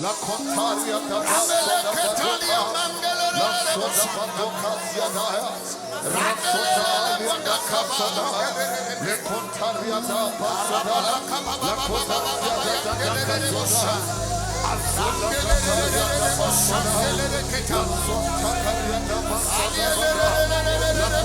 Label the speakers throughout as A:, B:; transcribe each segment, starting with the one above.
A: La Contaria da Basoda Badoka, La Soda Badoka Siadaya, Rasoda da Casada, Le Contaria da Basoda, La Cotaria da Casoda, Asoda Cataria da Basoda, La Sotaria da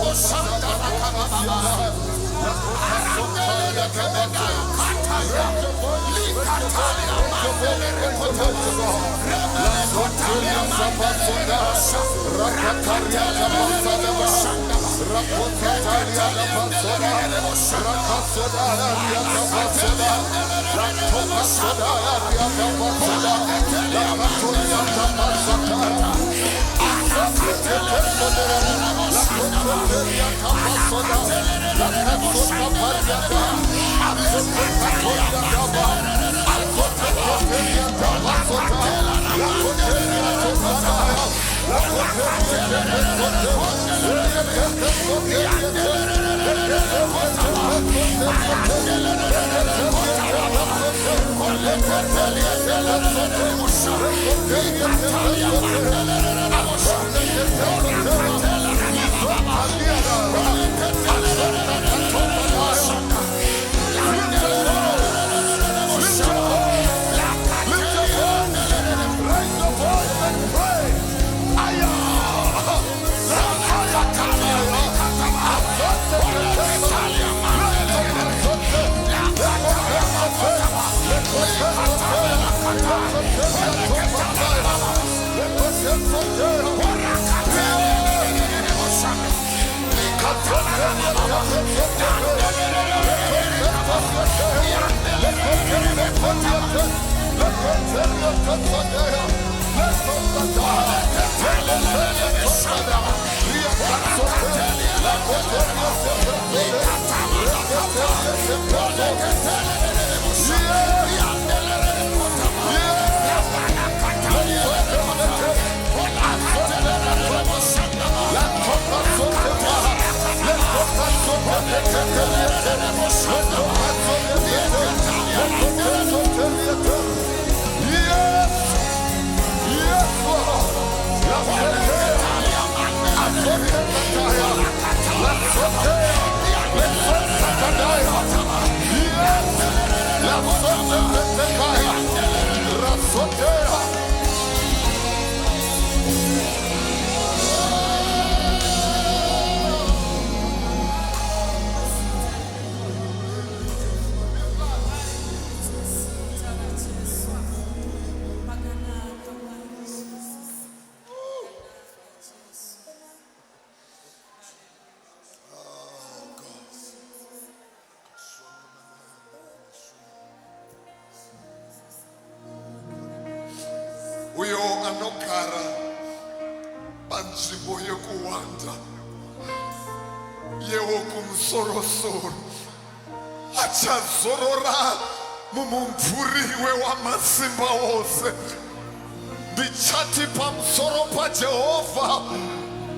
A: Basoda, La Cotada da Basoda, La Cotaria da uyo anogara panzvimbo yekuwanda yewokumusoro-soro achazorora mumumvuri wewamasimba ose. Ndichati pamusoro paJehovha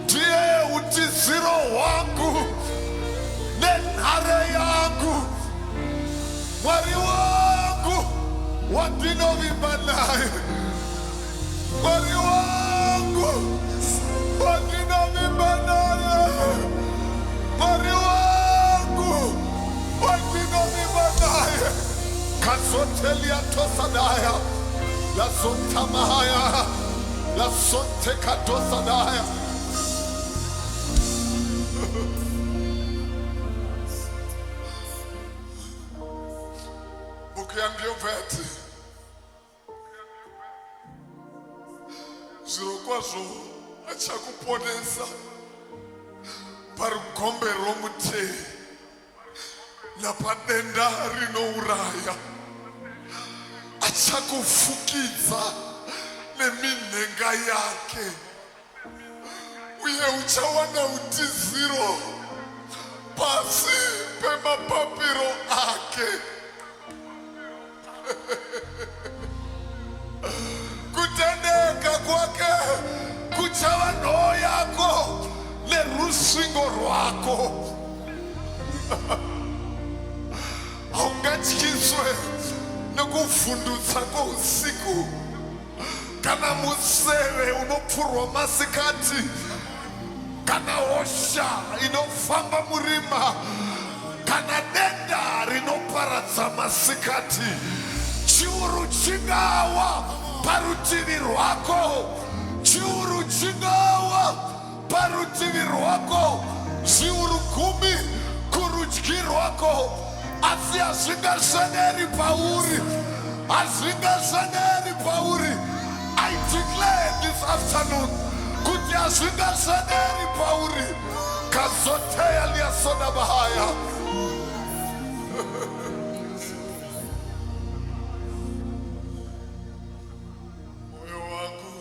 A: ndiye utiziro hwangu nenhare yangu, Mwari wangu wandinovimba naye, Mwari wangu wandinovimba naye, Mwari wangu wandinovimba naye. Kasotelia tosadaya, la sontamahaya, la sonteka tosadaya. Ukiambioveti zvirokwazvo achakuponesa parugombe romutee napadenda rinouraya. Achakufukidza neminhenga yake, uye uchawana utiziro pasi pemapapiro ake. Kutendeka kwake kuchava nhoo yako nerusvingo rwako. Haungatyiswe nekuvhundutsa kweusiku kana museve unopfurwa masikati, kana hosha inofamba murima, kana denda rinoparadza masikati, chiuru chingawa parutivi rwako, chiuru chingawa parutivi rwako, zviuru 10 kurudyi rwako, asi hazvingashaneri pauri, hazvingashaneri pauri. I declare this afternoon, kuti hazvingashaneri pauri. Kazoteya liasona bahaya. Moyo wangu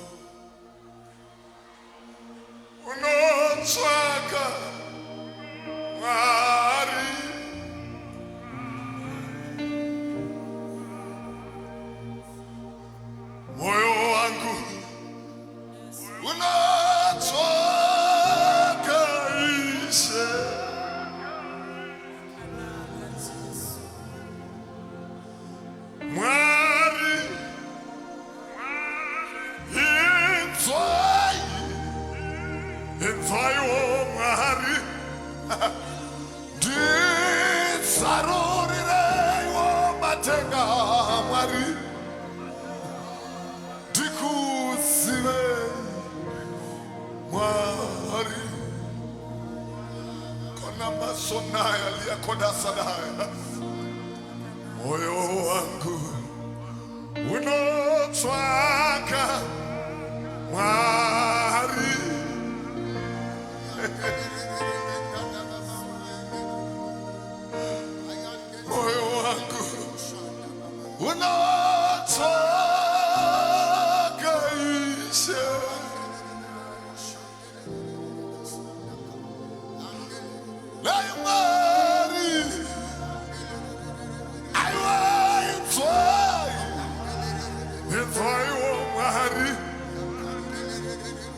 A: unotsvaka Mwari, moyo wangu unotsvaka Ishe, Mwari inzwai, inzwaiwo Mwari, nditsarurireiwo matenga Mwari, ndikuzivei Mwari. Kona masonaya liyakodasadaya, moyo wangu unotsvaka Mwari. Moyo wangu unotsvaka Ishe, naye Mwari aiwa inzwai, inzwaiwo Mwari,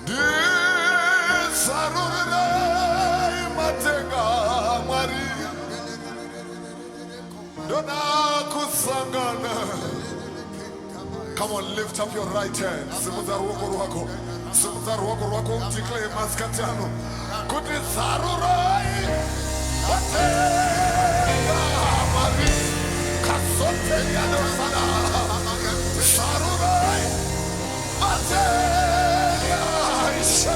A: ndisarurirei matenga Mwari, ndona kusangana. Come on, lift up your right hand. Simudza ruoko rwako, simudza ruoko rwako, declare masikati ano kuti zarurai matenga Mwari, kasoteya dosada, zarurai matenga Ishe,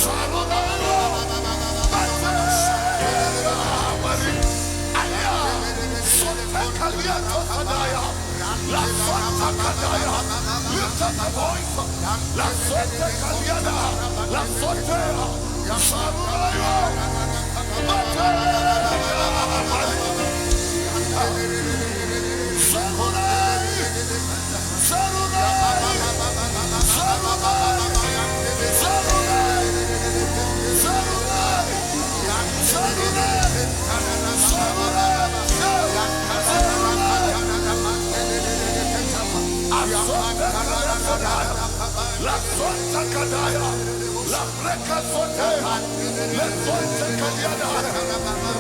A: zarurai matenga Mwari. Aya sotekalia tosadaya, la sotakadaya, lift up the voice, la sotekaliada, la sotea, zarurai matenga Mwari, zarurai, zarurai, zarurai, zarurai, zarurai, zarurai, zarurai. La sonta kadaya, la breka sotea, la sonta kadaya,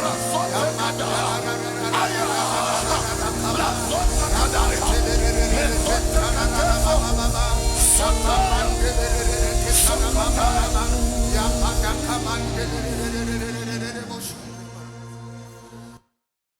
A: la sonta kadaya, aya, la sonta kadaya, la sonta kadaya, sonta, sonta,